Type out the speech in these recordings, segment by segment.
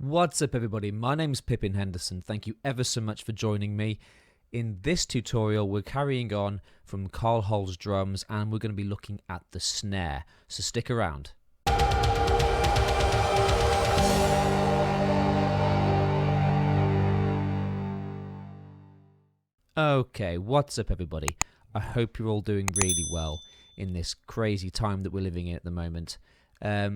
What's up everybody, my name's Pippin Henderson. Thank you ever so much for joining me. In this tutorial we're carrying on from Holz drums and we're going to be looking at the snare, so stick around. Okay, what's up everybody? I hope you're all doing really well in this crazy time that we're living in at the moment. We're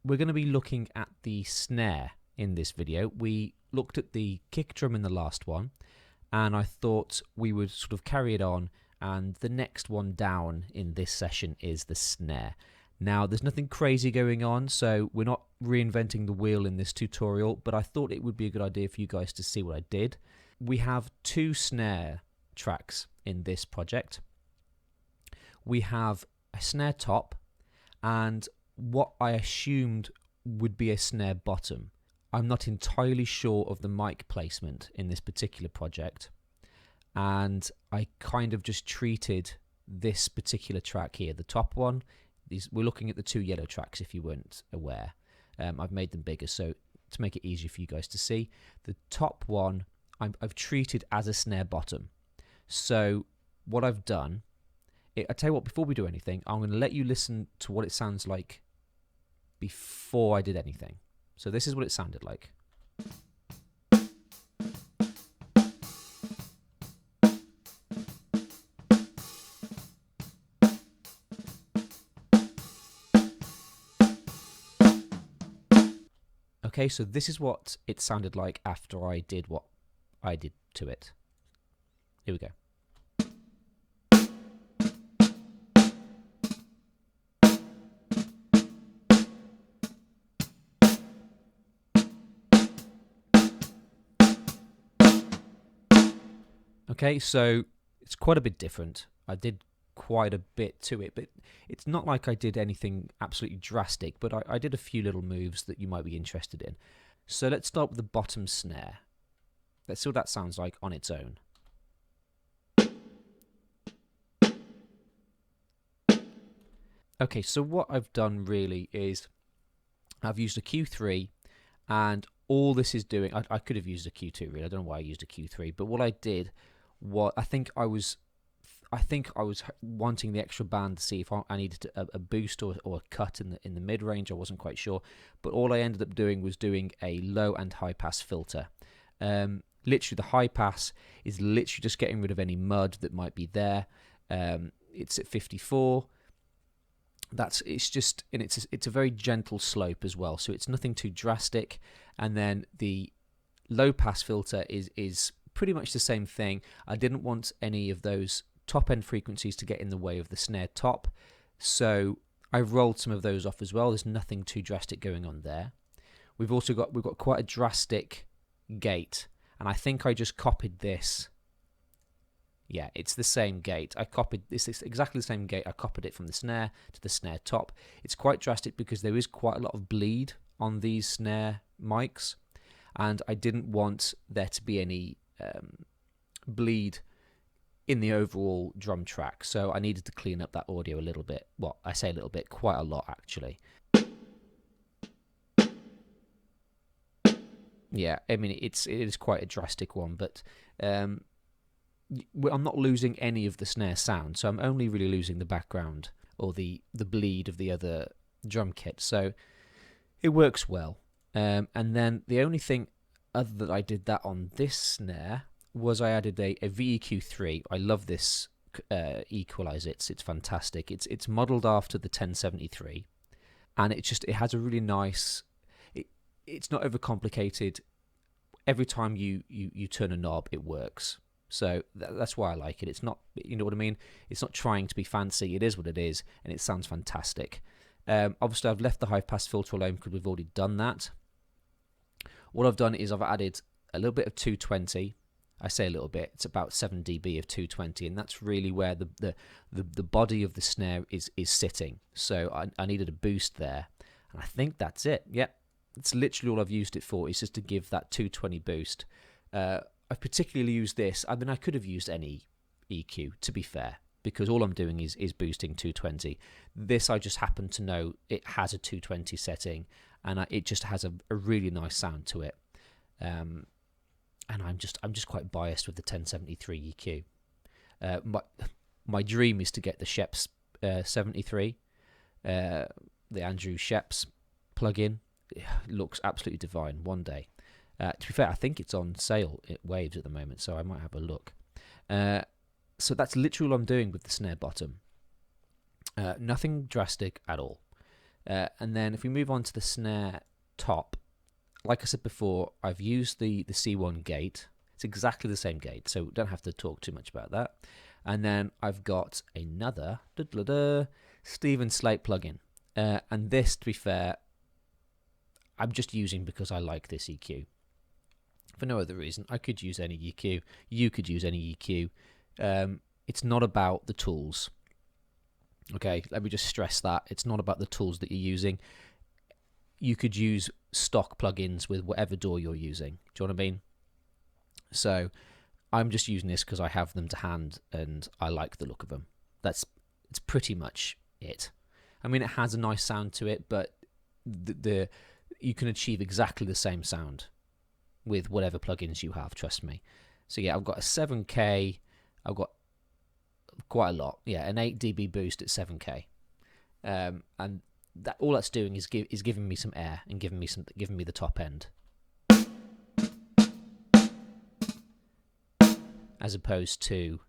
going to be looking at the snare in this video. We looked at the kick drum in the last one and I thought we would sort of carry it on, and the next one down in this session is the snare. Now there's nothing crazy going on, so we're not reinventing the wheel in this tutorial, but I thought it would be a good idea for you guys to see what I did. We have two snare tracks in this project. We have a snare top and what I assumed would be a snare bottom. I'm not entirely sure of the mic placement in this particular project, and I kind of just treated this particular track here, the top one. We're looking at the two yellow tracks if you weren't aware. I've made them bigger so to make it easier for you guys to see. The top one I've treated as a snare bottom. So what I've done, I tell you what, before we do anything, I'm going to let you listen to what it sounds like before I did anything. So this is what it sounded like. Okay, so this is what it sounded like after I did what I did to it. Here we go. Okay, so it's quite a bit different. I did quite a bit to it, but it's not like I did anything absolutely drastic, but I did a few little moves that you might be interested in. So let's start with the bottom snare. Let's see what that sounds like on its own. Okay, so what I've done really is I've used a Q3, and all this is doing, I could have used a Q2 really, I don't know why I used a Q3, but what I did, I think I was wanting the extra band to see if I needed a boost or a cut in the mid range. I wasn't quite sure, but all I ended up doing was doing a low and high pass filter. Literally, the high pass is literally just getting rid of any mud that might be there. It's at 54. It's a very gentle slope as well, so it's nothing too drastic. And then the low pass filter is pretty much the same thing. I didn't want any of those top end frequencies to get in the way of the snare top, so I rolled some of those off as well. There's nothing too drastic going on there. We've got quite a drastic gate, and I think I just copied this. Yeah, it's the same gate. It's exactly the same gate. I copied it from the snare to the snare top. It's quite drastic because there is quite a lot of bleed on these snare mics, and I didn't want there to be any bleed in the overall drum track, so I needed to clean up that audio a little bit. Well, I say a little bit, quite a lot actually. Yeah, I mean it is quite a drastic one, but I'm not losing any of the snare sound, so I'm only really losing the background or the bleed of the other drum kit, so it works well. And then the only thing other that I did that on this snare was I added a VEQ3. I love this equalizer. It's fantastic. It's modelled after the 1073, and it has a really nice. It's not overcomplicated. Every time you turn a knob, it works. So that's why I like it. It's not, you know what I mean? It's not trying to be fancy. It is what it is, and it sounds fantastic. Obviously, I've left the high pass filter alone because we've already done that. What I've done is I've added a little bit of 220. I say a little bit. It's about 7 dB of 220, and that's really where the body of the snare is sitting. So I needed a boost there, and I think that's it. Yep, that's literally all I've used it for. Is just to give that 220 boost. I particularly used this. I mean, I could have used any EQ, to be fair, because all I'm doing is boosting 220. This I just happen to know it has a 220 setting, and it just has a really nice sound to it. And I'm just quite biased with the 1073 EQ. My dream is to get the Sheps 73, the Andrew Sheps plugin. It looks absolutely divine one day. To be fair, I think it's on sale at Waves at the moment, so I might have a look. So that's literally all I'm doing with the snare bottom. Nothing drastic at all. And then if we move on to the snare top, like I said before, I've used the C1 gate. It's exactly the same gate, so don't have to talk too much about that. And then I've got another Stephen Slate plugin. And this, to be fair, I'm just using because I like this EQ. For no other reason. I could use any EQ. You could use any EQ. It's not about the tools. Okay, let me just stress that. It's not about the tools that you're using. You could use stock plugins with whatever DAW you're using. Do you know what I mean? So I'm just using this because I have them to hand and I like the look of them. It's pretty much it. I mean, it has a nice sound to it, but you can achieve exactly the same sound with whatever plugins you have, trust me. So yeah, I've got a 7K, I've got quite a lot. Yeah, an 8 dB boost at 7K. And that all that's doing is giving me some air and giving me the top end. As opposed to,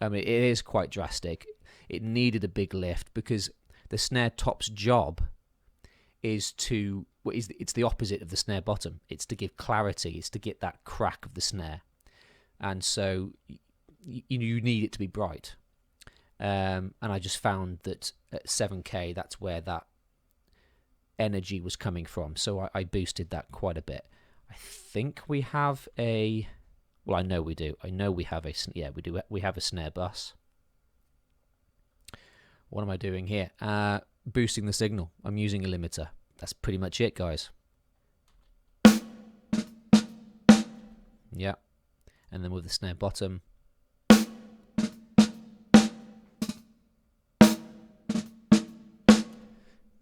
I mean, it is quite drastic. It needed a big lift because the snare top's job is it's the opposite of the snare bottom. It's to give clarity. It's to get that crack of the snare, and so you need it to be bright. And I just found that at 7K, that's where that energy was coming from. So I boosted that quite a bit. I think we have well, I know we do. I know we have we do. We have a snare bus. What am I doing here? Boosting the signal. I'm using a limiter. That's pretty much it, guys. Yeah. And then with the snare bottom.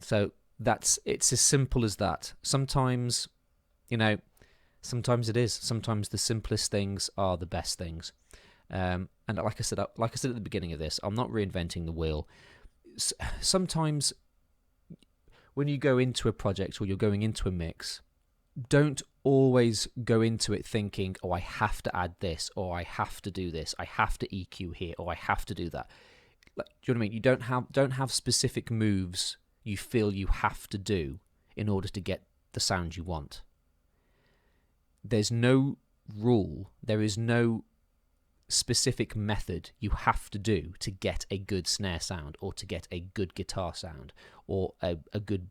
So it's as simple as that. Sometimes, sometimes it is. Sometimes the simplest things are the best things. And like I said at the beginning of this, I'm not reinventing the wheel. Sometimes when you go into a project or you're going into a mix, don't always go into it thinking, oh, I have to add this, or I have to do this, I have to EQ here, or I have to do that. Do you know what I mean? You don't have specific moves you feel you have to do in order to get the sound you want. There's no rule. There is no specific method you have to do to get a good snare sound, or to get a good guitar sound, or a good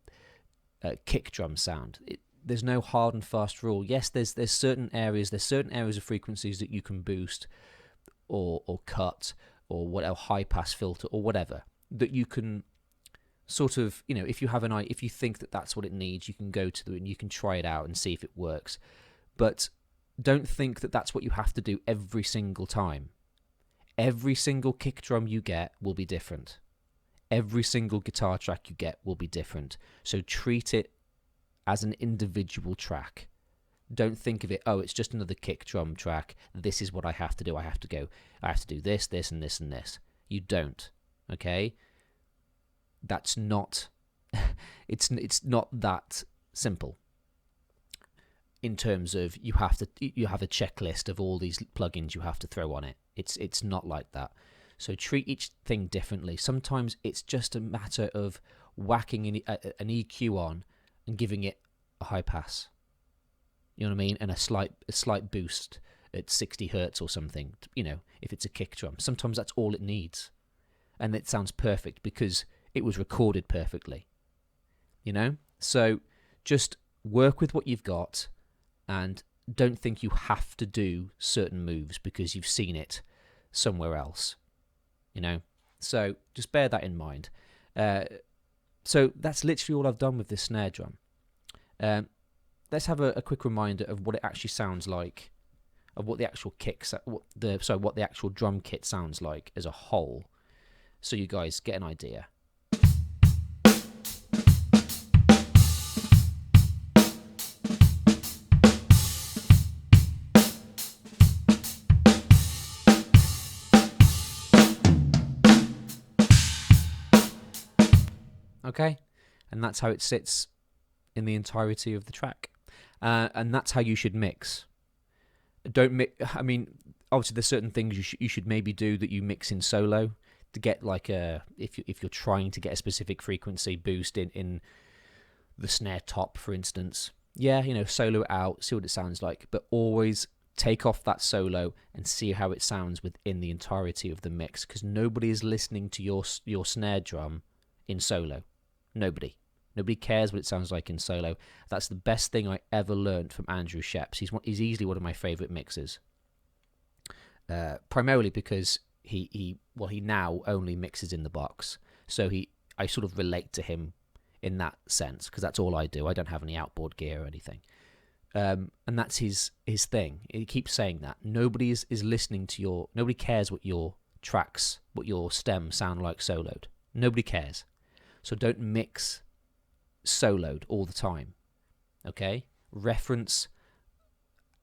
kick drum sound. There's no hard and fast rule. Yes, there's certain areas of frequencies that you can boost or cut, or whatever, high pass filter or whatever, that you can sort of, if you think that that's what it needs, you can go to and you can try it out and see if it works. But don't think that that's what you have to do every single time. Every single kick drum you get will be different. Every single guitar track you get will be different. So treat it as an individual track. Don't think of it, oh, it's just another kick drum track. This is what I have to do. I have to do this, this, and this, and this. You don't. Okay? That's not... it's not that simple. In terms of you have a checklist of all these plugins you have to throw on it. It's not like that. So treat each thing differently. Sometimes it's just a matter of whacking an EQ on and giving it a high pass. You know what I mean? And a slight boost at 60 hertz or something. If it's a kick drum, sometimes that's all it needs, and it sounds perfect because it was recorded perfectly. So just work with what you've got. And don't think you have to do certain moves because you've seen it somewhere else, So just bear that in mind. So that's literally all I've done with this snare drum. Let's have a quick reminder of what it actually sounds like, of what the actual what the actual drum kit sounds like as a whole, so you guys get an idea. Okay? And that's how it sits in the entirety of the track. And that's how you should mix. Don't mix. I mean, obviously, there's certain things you should maybe do that you mix in solo to get like a if you're trying to get a specific frequency boost in the snare top, for instance. Yeah, solo it out, see what it sounds like, but always take off that solo and see how it sounds within the entirety of the mix, because nobody is listening to your snare drum in solo. Nobody cares what it sounds like in solo. That's the best thing I ever learned from Andrew Sheps. He's easily one of my favorite mixers, primarily because he now only mixes in the box, so I sort of relate to him in that sense, because that's all I do. I don't have any outboard gear or anything. And that's his thing. He keeps saying that. Nobody is listening to nobody cares what your tracks, what your stems sound like soloed. Nobody cares. So don't mix soloed all the time. Okay? Reference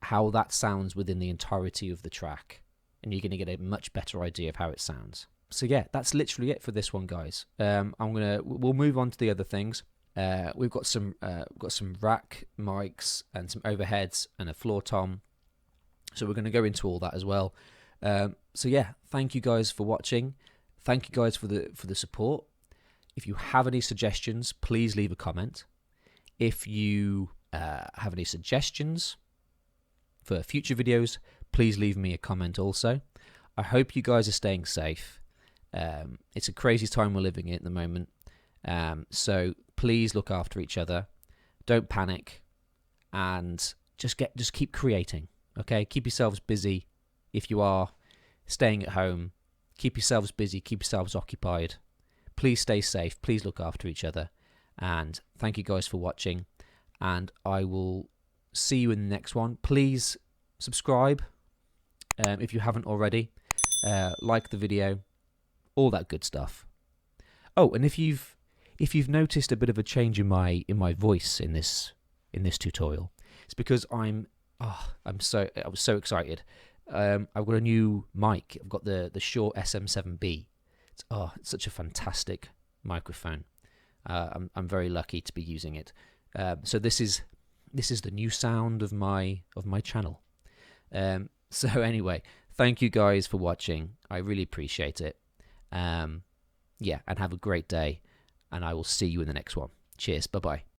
how that sounds within the entirety of the track, and you're going to get a much better idea of how it sounds. So yeah, that's literally it for this one, guys. We'll move on to the other things. We've got some rack mics and some overheads and a floor tom. So we're going to go into all that as well. So yeah, thank you guys for watching. Thank you guys for the support. If you have any suggestions, please leave a comment. If you have any suggestions for future videos, please leave me a comment also. I hope you guys are staying safe. It's a crazy time we're living in at the moment. So please look after each other. Don't panic, and just keep creating. Okay, keep yourselves busy. If you are staying at home, keep yourselves busy. Keep yourselves occupied. Please stay safe. Please look after each other. And thank you guys for watching. And I will see you in the next one. Please subscribe if you haven't already. Like the video. All that good stuff. Oh, and if you've noticed a bit of a change in my voice in this tutorial, it's because I was so excited. I've got a new mic. I've got the Shure SM7B. It's such a fantastic microphone. I'm very lucky to be using it. So this is the new sound of my channel. So anyway, thank you guys for watching. I really appreciate it. Yeah, and have a great day, and I will see you in the next one. Cheers. Bye-bye.